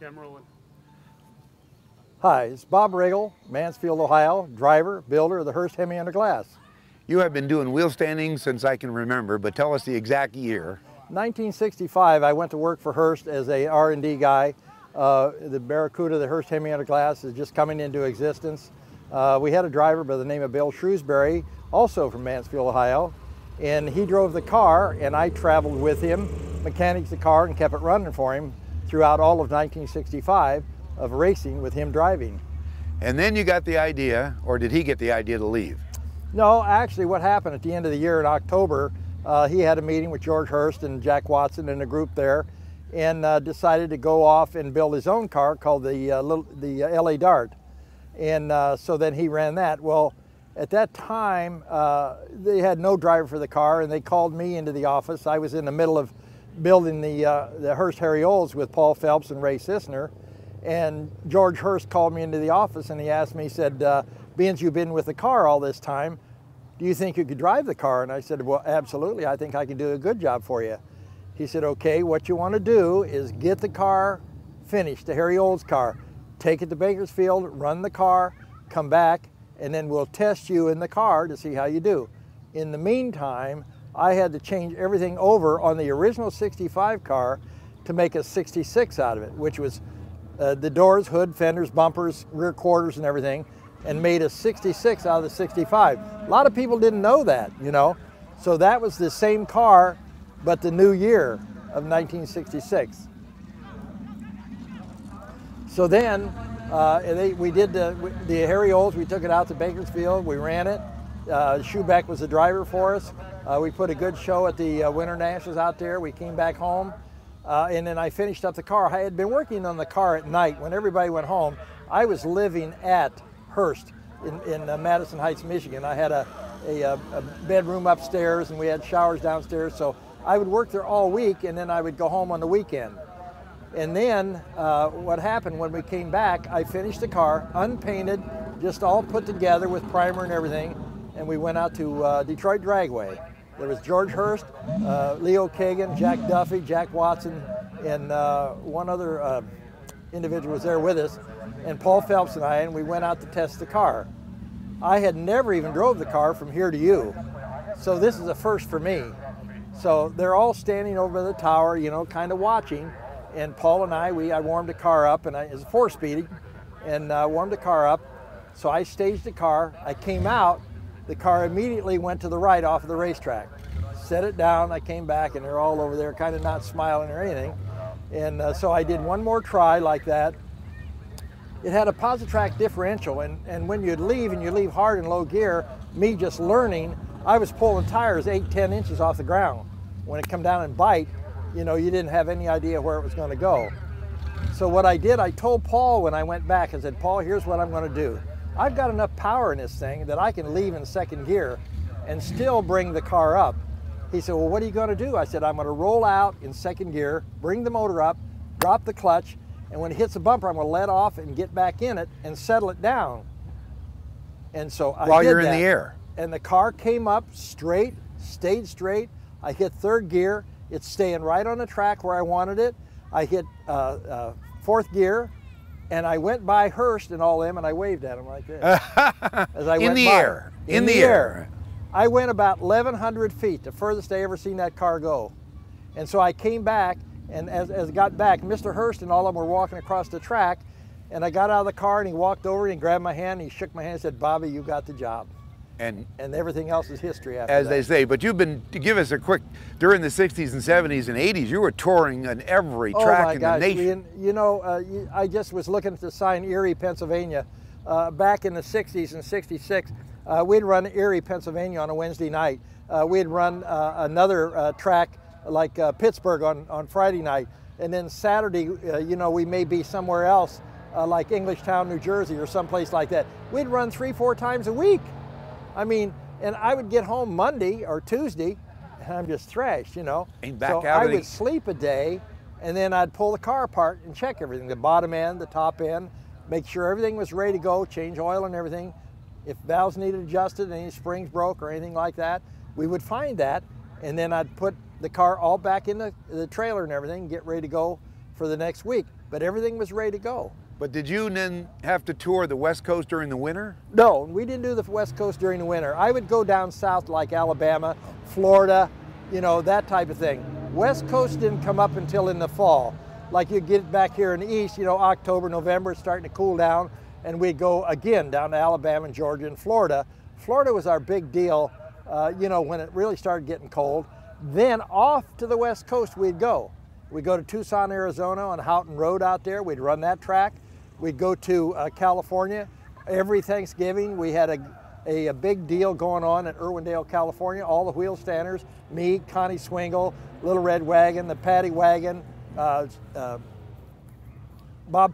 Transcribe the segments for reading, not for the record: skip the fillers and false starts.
Camera rolling. Hi, it's Bob Riggle, Mansfield, Ohio, driver, builder of the Hurst Hemi Under Glass. You have been doing wheel standing since I can remember, but tell us the exact year. 1965, I went to work for Hurst as a R&D guy. The Barracuda, the Hurst Hemi Under Glass, is just coming into existence. We had a driver by the name of Bill Shrewsbury, also from Mansfield, Ohio, and he drove the car, and I traveled with him, mechanics the car, and kept it running for him throughout all of 1965 of racing with him driving. And then you got the idea, or did he get the idea to leave? No, actually what happened at the end of the year in October, he had a meeting with George Hurst and Jack Watson and a group there, and decided to go off and build his own car called the LA Dart. And so then he ran that. Well, at that time, they had no driver for the car, and they called me into the office. I was in the middle of building the Hurst Harriols with Paul Phelps and Ray Sisner. And George Hurst called me into the office, and he asked me, he said, being as you've been with the car all this time, do you think you could drive the car? And I said, well, absolutely, I think I can do a good job for you. He said, okay, what you want to do is get the car finished, the Harriols car, take it to Bakersfield, run the car, come back, and then we'll test you in the car to see how you do. In the meantime, I had to change everything over on the original 65 car to make a 66 out of it, which was the doors, hood, fenders, bumpers, rear quarters, and everything, and made a 66 out of the 65. A lot of people didn't know that, you know. So that was the same car, but the new year of 1966. So then we did the Harriols. We took it out to Bakersfield. We ran it. Schubeck was the driver for us. We put a good show at the Winter Nationals out there. We came back home. And then I finished up the car. I had been working on the car at night. When everybody went home, I was living at Hurst in Madison Heights, Michigan. I had a bedroom upstairs, and we had showers downstairs. So I would work there all week, and then I would go home on the weekend. And then what happened when we came back, I finished the car, unpainted, just all put together with primer and everything, and we went out to Detroit Dragway. There was George Hurst, Leo Kagan, Jack Duffy, Jack Watson, and one other individual was there with us, and Paul Phelps and I, and we went out to test the car. I had never even drove the car from here to you, so this is a first for me. So they're all standing over the tower, you know, kind of watching, and Paul and I warmed the car up, and it's a 4-speed, and warmed the car up. So I staged the car, I came out, the car immediately went to the right off of the racetrack. Set it down, I came back, and they're all over there kind of not smiling or anything. And so I did one more try like that. It had a Positrack differential, and when you'd leave, and you leave hard in low gear, me just learning, I was pulling tires 8-10 inches off the ground. When it come down and bite, you know, you didn't have any idea where it was going to go. So what I did, I told Paul when I went back, I said, Paul, here's what I'm going to do. I've got enough power in this thing that I can leave in second gear and still bring the car up. He said, well, what are you going to do? I said, I'm going to roll out in second gear, bring the motor up, drop the clutch, and when it hits the bumper, I'm going to let off and get back in it and settle it down. And so I did that. While you're in the air. And the car came up straight, stayed straight. I hit third gear. It's staying right on the track where I wanted it. I hit fourth gear. And I went by Hurst and all them, and I waved at them like this. As I went by. In the air. I went about 1,100 feet, the furthest I ever seen that car go. And so I came back, and as I got back, Mr. Hurst and all of them were walking across the track, and I got out of the car, and he walked over and he grabbed my hand, and he shook my hand and said, Bobby, you got the job. And everything else is history after as that. they say. But you've been, to give us a quick, during the 60s and 70s and 80s, you were touring on every track in the nation. You know, I just was looking at the sign Erie, Pennsylvania. Back in the 60s and 66, we'd run Erie, Pennsylvania on a Wednesday night. We'd run another track like Pittsburgh on Friday night. And then Saturday, you know, we may be somewhere else like Englishtown, New Jersey or someplace like that. We'd run 3-4 times a week. I mean, and I would get home Monday or Tuesday, and I'm just thrashed, you know. So I would sleep a day, and then I'd pull the car apart and check everything, the bottom end, the top end, make sure everything was ready to go, change oil and everything. If valves needed adjusted, any springs broke or anything like that, we would find that, and then I'd put the car all back in the trailer and everything, get ready to go for the next week. but everything was ready to go. But did you then have to tour the West Coast during the winter? No, we didn't do the West Coast during the winter. I would go down south like Alabama, Florida, you know, that type of thing. West Coast didn't come up until in the fall. Like you get back here in the east, you know, October, November, it's starting to cool down, and we'd go again down to Alabama and Georgia and Florida. Florida was our big deal, you know, when it really started getting cold. Then off to the West Coast we'd go. We'd go to Tucson, Arizona on Houghton Road out there. We'd run that track. We'd go to California. Every Thanksgiving we had a big deal going on in Irwindale, California. All the wheel standers, me, Connie Swingle, Little Red Wagon, the Paddy Wagon, Bob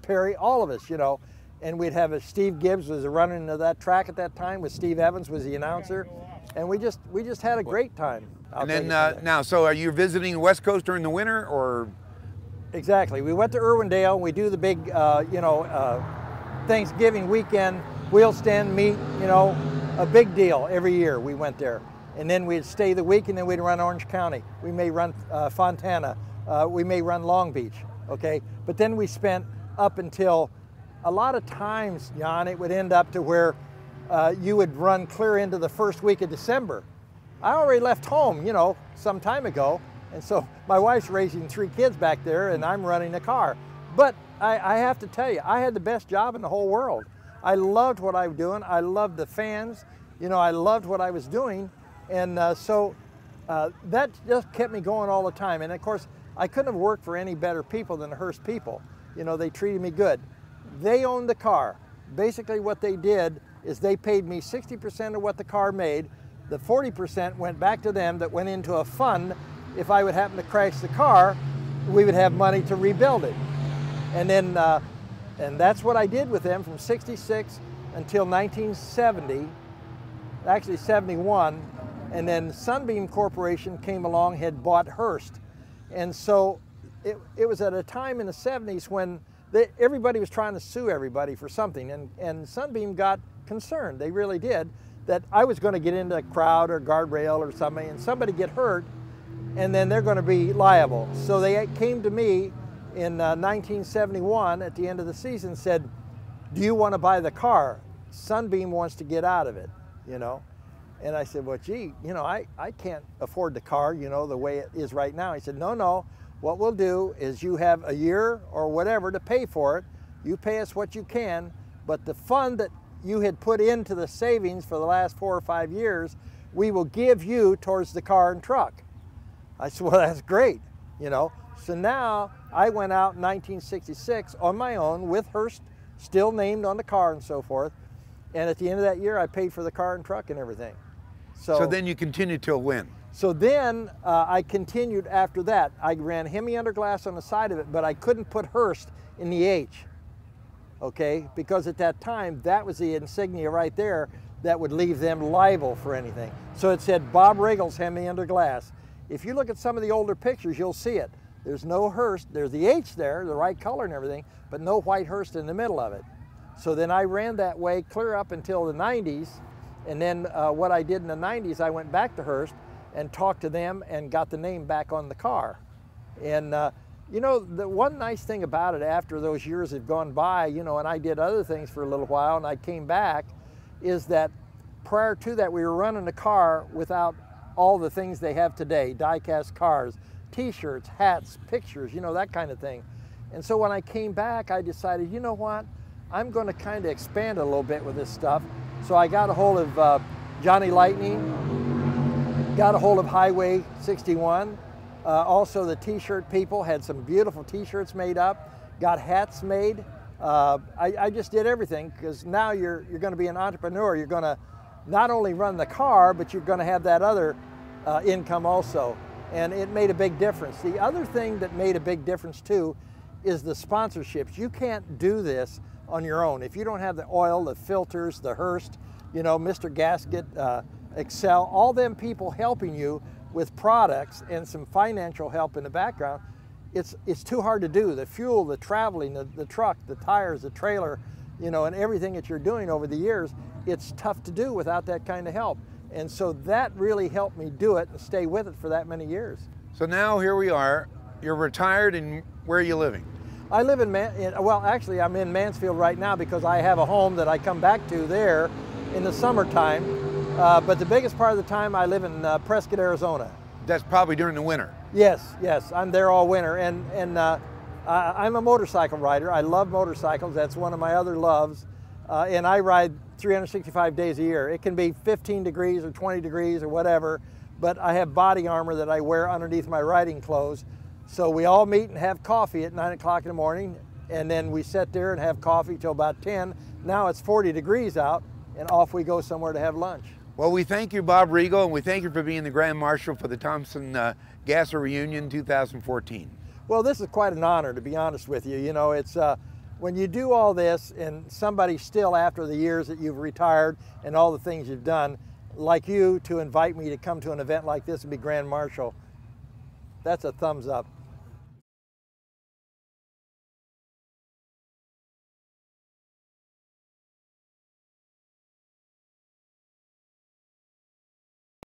Perry, all of us, you know. And we'd have Steve Gibbs was running that track at that time, with Steve Evans was the announcer. And we just had a great time. And then now, so are you visiting the West Coast during the winter, or? Exactly. We went to Irwindale. We do the big, you know, Thanksgiving weekend wheel stand meet. You know, a big deal every year. We went there, and then we'd stay the week, and then we'd run Orange County. We may run Fontana. We may run Long Beach. Okay, but then we spent up until a lot of times, Jan, it would end up to where you would run clear into the first week of December. I already left home, you know, some time ago. And so my wife's raising 3 kids back there, and I'm running a car. But I have to tell you, I had the best job in the whole world. I loved what I was doing. I loved the fans. You know, I loved what I was doing. And so that just kept me going all the time. And of course, I couldn't have worked for any better people than the Hurst people. You know, they treated me good. They owned the car. Basically what they did is they paid me 60% of what the car made. The 40% went back to them that went into a fund. If I would happen to crash the car, we would have money to rebuild it. And then, and that's what I did with them from '66 until 1970, actually 71. And then Sunbeam Corporation came along, had bought Hurst. And so it was at a time in the 70s when everybody was trying to sue everybody for something. And Sunbeam got concerned, they really did, that I was going to get into a crowd or guardrail or something, and somebody get hurt, and then they're going to be liable. So they came to me in 1971 at the end of the season, said, do you want to buy the car? Sunbeam wants to get out of it, you know. And I said, well, gee, you know, I can't afford the car, you know, the way it is right now. He said, no, what we'll do is you have a year or whatever to pay for it. You pay us what you can, but the fund that you had put into the savings for the last 4 or 5 years, we will give you towards the car and truck. I said, well, that's great, you know. So now I went out in 1966 on my own with Hurst still named on the car and so forth. And at the end of that year, I paid for the car and truck and everything. So then you continued till when? So then I continued after that. I ran Hemi Under Glass on the side of it, but I couldn't put Hurst in the H, okay? Because at that time, that was the insignia right there that would leave them liable for anything. So it said Bob Riggle's Hemi Under Glass. If you look at some of the older pictures, you'll see it. There's no Hurst, there's the H there, the right color and everything, but no white Hurst in the middle of it. So then I ran that way clear up until the 90s, and then what I did in the 90s, I went back to Hurst and talked to them and got the name back on the car. And you know, the one nice thing about it after those years had gone by, you know, and I did other things for a little while and I came back, is that prior to that we were running a car without all the things they have today, die-cast cars, t-shirts, hats, pictures, you know, that kind of thing. And so when I came back, I decided, you know what, I'm going to kind of expand a little bit with this stuff. So I got a hold of Johnny Lightning, got a hold of Highway 61. Also the t-shirt people had some beautiful t-shirts made up, got hats made. I just did everything, because now you're going to be an entrepreneur. You're going to not only run the car, but you're going to have that other income also. And it made a big difference. The other thing that made a big difference too is the sponsorships. You can't do this on your own. If you don't have the oil, the filters, the Hurst, you know, Mr. Gasket, Excel, all them people helping you with products and some financial help in the background, it's too hard to do. The fuel, the traveling, the truck, the tires, the trailer, you know, and everything that you're doing over the years, it's tough to do without that kind of help. And so that really helped me do it and stay with it for that many years. So now here we are. You're retired, and where are you living? I live well, actually, I'm in Mansfield right now because I have a home that I come back to there in the summertime. But the biggest part of the time, I live in Prescott, Arizona. That's probably during the winter. Yes, yes, I'm there all winter. And I'm a motorcycle rider. I love motorcycles. That's one of my other loves. And I ride 365 days a year. It can be 15 degrees or 20 degrees or whatever, but I have body armor that I wear underneath my riding clothes. So we all meet and have coffee at 9 o'clock in the morning, and then we sit there and have coffee till about 10. Now it's 40 degrees out, and off we go somewhere to have lunch. Well, we thank you, Bob Riggle, and we thank you for being the Grand Marshal for the Thompson Gasser Reunion 2014. Well, this is quite an honor, to be honest with you. You know, it's when you do all this and somebody still, after the years that you've retired and all the things you've done, like you, to invite me to come to an event like this and be Grand Marshal, that's a thumbs up.